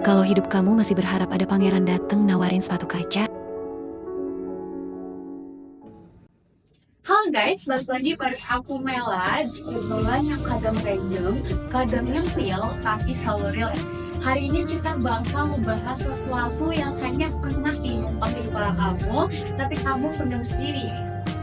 Kalau hidup kamu masih berharap ada pangeran dateng nawarin sepatu kaca, Halo guys, balik lagi pada aku Mela di obrolan yang kadang random, kadang nyempil, tapi selalu real. Hari ini kita bakal membahas sesuatu yang kayaknya pernah diumpang di kepala kamu, tapi kamu pendam sendiri.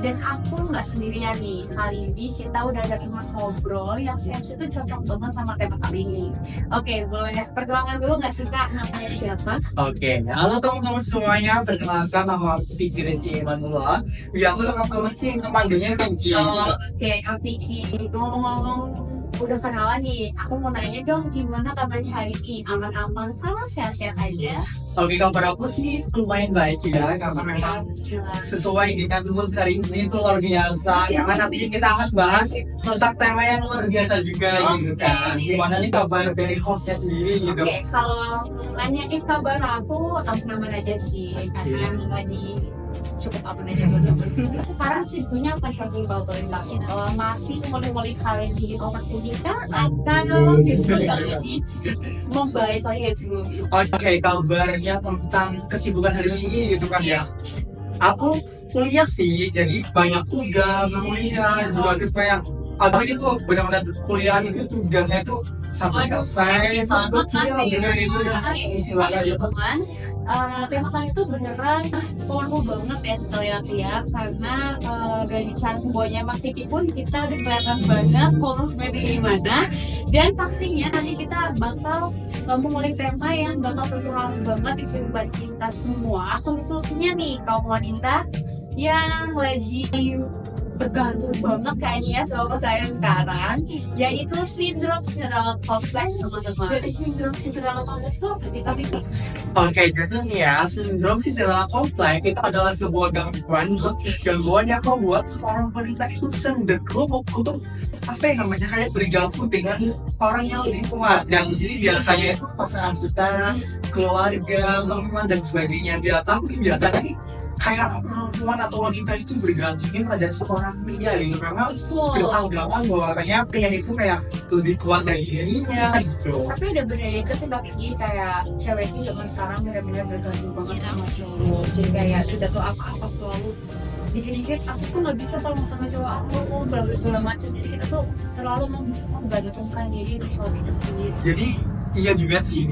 Dan aku nggak sendirian nih. Kali ini kita udah ada teman ngobrol yang si MC itu cocok banget sama tema kali ini. Oke, boleh perkenalkan dulu nggak suka namanya siapa? Oke, halo teman-teman semuanya, perkenalkan nama aku Fikri Rizky Imanullah. Biasa teman-teman sih memanggilnya Fikri. Oke, Vicky. Ngomong-ngomong udah kenalan nih, aku mau nanya dong gimana kabarnya hari ini? Aman-aman, kalau sehat-sehat aja. Oke, kabar aku sih lumayan baik ya, karena memang sesuai dengan mood hari ini itu luar biasa. Karena nanti kita akan bahas tentang tema yang luar biasa juga gitu kan. Gimana nih kabar dari hostnya sendiri gitu? Oke, kalau nanyain kabar aku aman-aman aja sih, karena lagi cukup aman aja. Sekarang sibuknya apa nih kalau bawain vaksin? Masih mulai kalian di oportunitas atau justru kalian di membaik lagi sebelumnya? Oke, kabarnya tentang kesibukan hari ini gitu kan ya. Aku kuliah sih, jadi banyak tugas, kuliah, juga kita yang ada itu benar-benar kuliah itu tugasnya itu sampai selesai, sampai benar itu ya. Teman, tema kali itu beneran powerful banget ya kita lihat karena dari cara pembawanya Mas Kiki pun kita udah kelihatan banget powerfulnya di mana, dan pastinya nanti kita bakal memulai tema yang bakal berkurang banget di kehidupan kita semua, khususnya nih kaum wanita yang lagi bergantung banget kayaknya sama saya sekarang, yaitu sindrom kompleks teman-teman. Jadi sindrom kompleks itu apa sih? Tapi Oke, jadi nih ya, sindrom Cinderella kompleks itu adalah sebuah gangguan yang membuat seorang wanita itu bisa berkelompok untuk apa yang namanya kayak bergabung dengan orang yang lebih kuat. Dan di sini biasanya itu pasangan kita, keluarga, teman dan sebagainya. Tapi biasanya nih kayak perempuan atau wanita itu bergantungnya pada seorang pria gitu, karena beranggapan bahwasanya pria itu kayak lebih kuat dari dirinya gitu. tapi udah bener itu sih Mbak Vicky, kayak cewek itu zaman sekarang bener-bener bergantung banget sama cowok. Jadi kayak kita tuh apa-apa selalu dikit-dikit aku tuh nggak bisa kalau sama cowok aku berlalu segala macam. Jadi kita tuh terlalu menggantungkan diri di cowok kita sendiri. Jadi iya juga sih,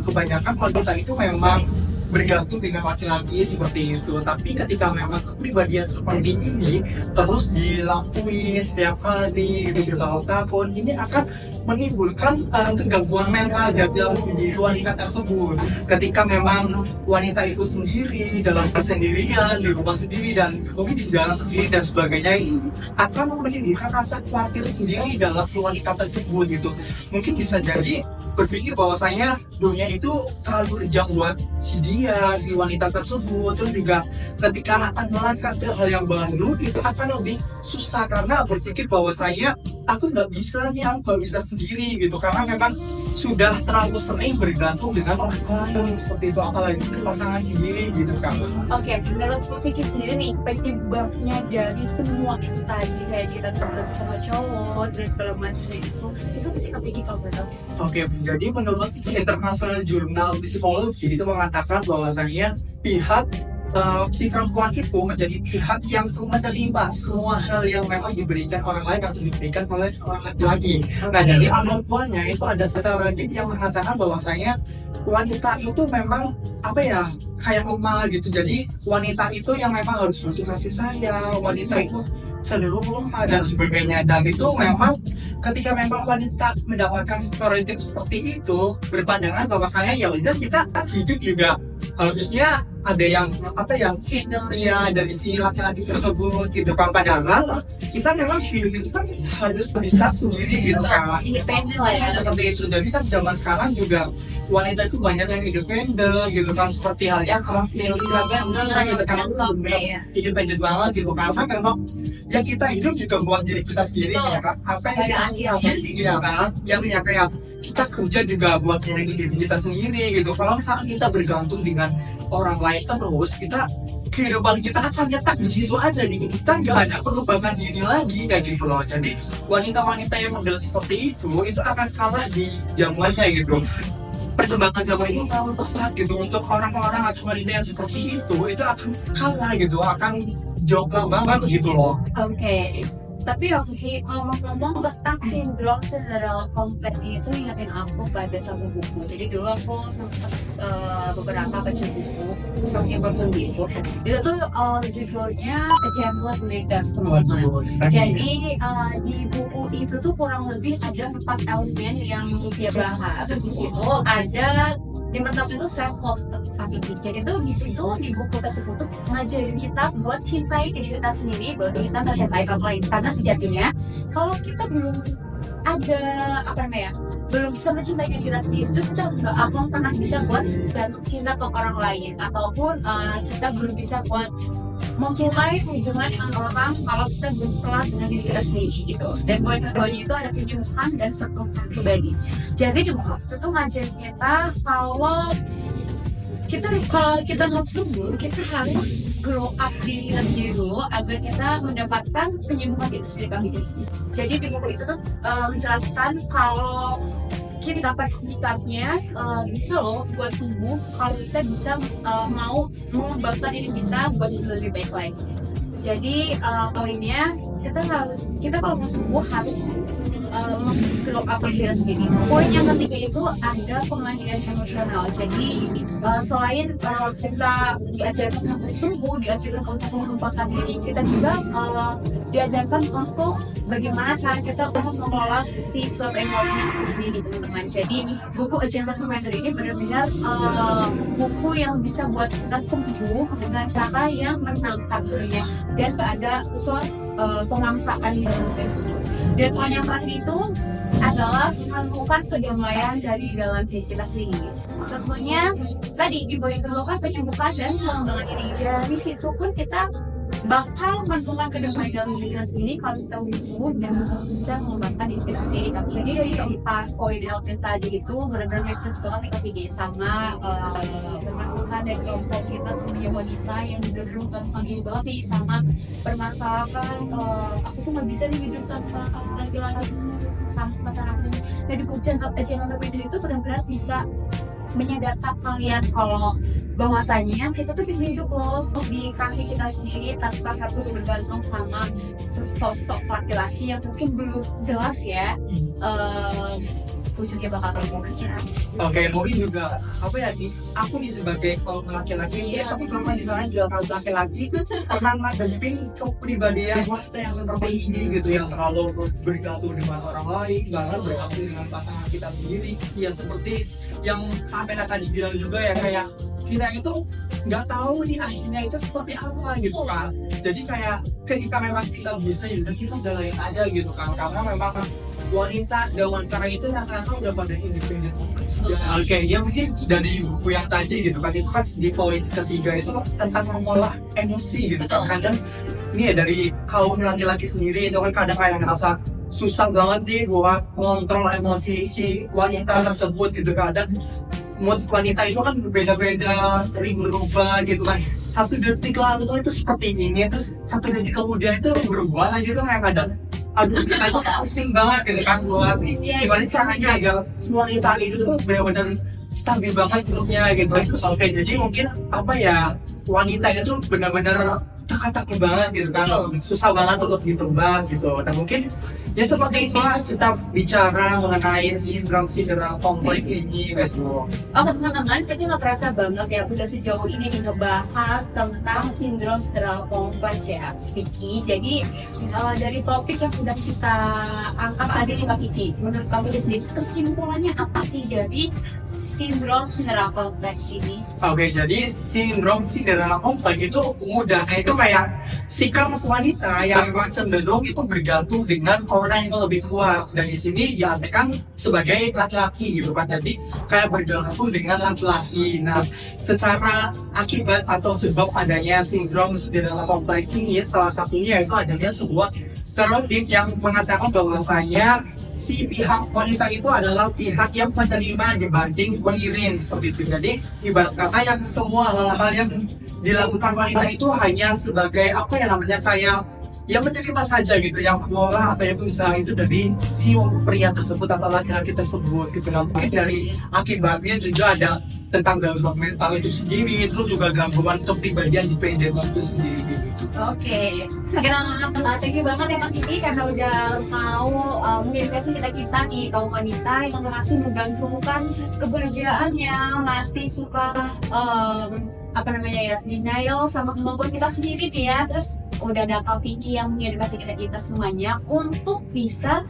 kebanyakan wanita itu memang bergantung dengan laki-laki seperti itu. Tapi ketika memang kepribadian seperti ini terus dilakuin setiap hari bertahun-tahun, ini akan menimbulkan kegangguan mental dalam diri wanita tersebut. Ketika memang wanita itu sendiri dalam kesendirian di rumah sendiri dan mungkin di jalan sendiri dan sebagainya, ini akan menimbulkan rasa khawatir sendiri dalam si wanita tersebut gitu. Mungkin bisa jadi berpikir bahwasanya dunia itu terlalu kejam buat si wanita tersebut. Terus juga ketika akan melangkah ke hal yang baru itu akan lebih susah karena berpikir bahwasanya aku nggak bisa sendiri gitu, karena memang sudah terlalu sering bergantung dengan orang lain seperti itu, apalagi ke pasangan sendiri gitu kan. Oke, menurut Mbak Vicky sendiri nih, penyebabnya dari semua itu tadi, kayak kita tergantung sama cowok dan segala macam itu pasti kepikir kalau betul. Oke, jadi menurut International Journal Psikologi itu mengatakan bahwasanya pihak si perempuan itu menjadi pihak yang menerima semua hal yang memang diberikan orang lain atau diberikan oleh seorang laki-laki. Nah, jadi awalnya itu ada strategi yang mengatakan bahwasanya wanita itu memang apa ya, kayak lemah gitu. Jadi wanita itu yang memang harus butuh kasih sayang, wanita itu cenderung lemah dan sebagainya. Dan itu memang ketika memang wanita mendapatkan stereotip seperti itu, berpandangan bahwasanya ya udah kita hidup juga harusnya ada yang dari si laki-laki tersebut gitu kan. Padahal kita memang hidup itu kan harus bisa sendiri gitu kan, Independen lah ya. seperti itu. Jadi kan zaman sekarang juga wanita itu banyak yang independen gitu kan, seperti halnya seorang film gitu kan, independen banget gitu, karena memang ya kita hidup juga buat diri kita sendiri ya kan. Apa yang yang kayak kita kerja juga buat diri kita sendiri gitu. Kalau misalnya kita bergantung dengan orang lain terus, kita kehidupan kita akan nyetak di situ aja gitu. Kita nggak ada pengembangan diri lagi kayak gitu loh. Jadi wanita-wanita yang model seperti itu akan kalah di zamannya gitu. perkembangan zaman ini terlalu pesat gitu untuk orang-orang atau wanita yang seperti itu akan kalah gitu, akan jauh banget gitu loh. Oke. Tapi ngomong-ngomong tentang sindrom sindrom kompleks ini tuh ingetin aku pada satu buku. Jadi dulu aku sempat beberapa baca buku seperti itu. Itu tuh judulnya A Gentle Leader. Jadi di buku itu tuh kurang lebih ada 4 elemen yang dia bahas. Di situ ada di pertama itu self love. Jadi tuh di situ di buku tersebut tuh ngajarin kita buat cintai diri kita sendiri, baru kita mencintai orang lain. Karena sejatinya kalau kita belum ada belum bisa mencintai diri kita sendiri itu kita nggak akan pernah bisa buat jatuh cinta ke orang lain, ataupun kita belum bisa buat memulai hubungan dengan orang kalau kita belum pernah dengan diri kita sendiri gitu. Dan poin keduanya itu ada penyembuhan dan perkembangan pribadi. Jadi di buku itu tuh ngajarin kita kalau kita mau sembuh, kita harus grow up diri kita sendiri dulu agar kita mendapatkan penyembuhan diri sendiri. Jadi di buku itu tuh menjelaskan kalau kita praktiknya bisa loh buat sembuh kalau kita bisa mau mengembangkan diri kita buat lebih baik lagi. Jadi poinnya kita kalau mau sembuh harus grow up diri sendiri. Poin yang ketiga itu ada pengalihan emosional. Jadi selain kita diajarkan untuk sembuh, diajarkan untuk mengembangkan diri, kita juga diajarkan untuk bagaimana cara kita untuk mengelola si suatu emosi itu sendiri, teman-teman. Jadi buku A Gentle Leader ini benar-benar buku yang bisa buat kita sembuh dengan cara yang menangkapnya dan gak ada unsur pemaksaan di dalam itu. Dan poin yang terakhir itu adalah menemukan kedamaian dari dalam diri kita sendiri. Tentunya tadi di poin kedua kan penyembuhan dan pengembangan diri. Dari situ pun kita bakal menemukan kedamaian dalam diri kita sendiri kalau kita sembuh dan bisa mengembangkan diri kita sendiri. Jadi dari keempat poin yang tadi itu benar-benar make sense banget nih ketiga sama permasalahan dari kelompok kita punya wanita yang benar-benar gampang ini banget nih sama permasalahan aku tuh nggak bisa nih hidup tanpa laki-laki sama pasangan. Jadi Gentle Leader itu benar-benar bisa menyadarkan kalian kalau bahwasanya kita tuh bisa hidup loh di kaki kita sendiri tanpa harus bergantung sama sesosok laki-laki yang mungkin belum jelas ya ujungnya bakal kayak gimana. Oke, mungkin juga aku nih sebagai kaum laki-laki tapi kalau misalnya juga kaum laki-laki pernah ngadepin kepribadian wanita yang seperti ini gitu, yang terlalu bergantung dengan orang lain, bahkan bergantung dengan pasangan kita sendiri. Ya seperti yang Amena tadi bilang juga ya, kayak kita itu nggak tahu nih akhirnya itu seperti apa gitu kan. Jadi kayak ketika memang kita bisa ya kita jalanin aja gitu kan, karena memang wanita dan wanita itu rata-rata udah pada independen. Oke, ya mungkin dari buku yang tadi gitu kan, itu kan di poin ketiga itu tentang mengolah emosi gitu kan. Kadang ini ya dari kaum laki-laki sendiri itu kan kadang kayak ngerasa susah banget nih buat mengontrol emosi si wanita tersebut gitu. Kadang mood wanita itu kan berbeda-beda, sering berubah gitu kan. 1 detik lalu itu seperti ini, terus 1 detik kemudian itu berubah lagi tuh kayak kadang aduh kita itu pusing banget gitu kan buat gimana caranya agar semua wanita itu tuh benar-benar stabil banget hidupnya gitu. Oke, jadi mungkin wanita itu benar-benar teka-teki banget gitu kan, susah banget untuk ditebak gitu. Dan mungkin ya seperti itulah kita bicara mengenai sindrom kompleks ini gitu. Teman-teman, kita nggak terasa banget ya udah sejauh ini ngebahas tentang sindrom kompleks ya, Vicky. Jadi dari topik yang sudah kita angkat tadi nih Kak Vicky, menurut kamu sendiri kesimpulannya apa sih dari sindrom kompleks ini? Oke, jadi sindrom kompleks itu mudahnya itu kayak sikap wanita yang cenderung itu bergantung dengan orang yang lebih tua, dan di sini diartikan sebagai laki-laki gitu kan. Jadi kayak bergantung dengan laki-laki. Nah, secara akibat atau sebab adanya sindrom kompleks ini, salah satunya itu adanya sebuah stereotip yang mengatakan bahwasanya si pihak wanita itu adalah pihak yang menerima dibanding mengirim seperti itu. Jadi ibarat kata yang semua hal-hal yang dilakukan wanita itu hanya sebagai kayak ya menerima saja gitu yang mengolah atau yang berusaha itu dari si pria tersebut atau laki-laki tersebut gitu. Nah, mungkin dari akibatnya juga ada tentang gangguan mental itu sendiri, terus juga gangguan kepribadian independen itu sendiri gitu. Oke, thank you banget ya Mas Kiki karena udah mau mengedukasi kita di kaum wanita yang masih menggantungkan kebahagiaannya, masih suka denial sama kemampuan kita sendiri nih ya. Terus udah ada Kak Vicky yang mengedukasi kita semuanya untuk bisa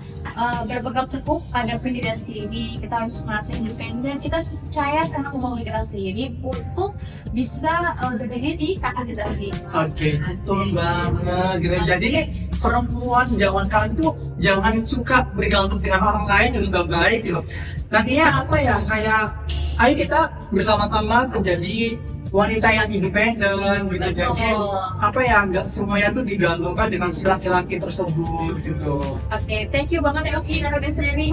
berpegang teguh pada pendirian sendiri. Kita harus merasa independen, kita harus percaya karena kemampuan kita sendiri untuk bisa berdiri di kaki kita sendiri. Oke, betul banget gitu. Jadi nih perempuan zaman sekarang tuh jangan suka bergantung dengan orang lain yang nggak baik gitu. Nantinya apa ya, kayak ayo kita bersama-sama menjadi wanita yang independen gitu. Jadi apa ya, nggak semuanya tuh digantungkan dengan si laki-laki tersebut gitu. Oke, thank you banget ya Oki karena udah sharing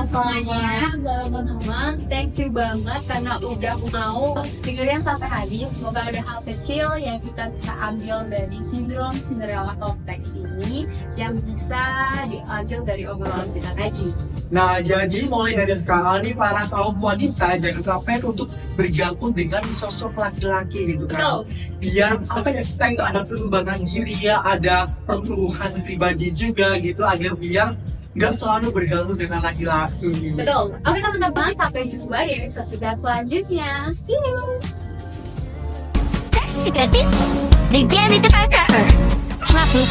semuanya teman-teman. Thank you banget karena udah mau dengerin sampai habis. Semoga ada hal kecil yang kita bisa ambil dari sindrom Cinderella Complex ini yang bisa diambil dari obrolan kita tadi. Nah, jadi mulai dari sekarang nih para kaum wanita jangan sampai untuk bergantung dengan sosok laki-laki gitu kan. Biar apa ya, kita itu ada perkembangan diri ya, ada pertumbuhan pribadi juga gitu, agar biar nggak selalu bergantung dengan laki-laki. Betul. Oke teman-teman, sampai jumpa di episode kita selanjutnya. See you. Jessica, they gave me the firecracker. Slap me.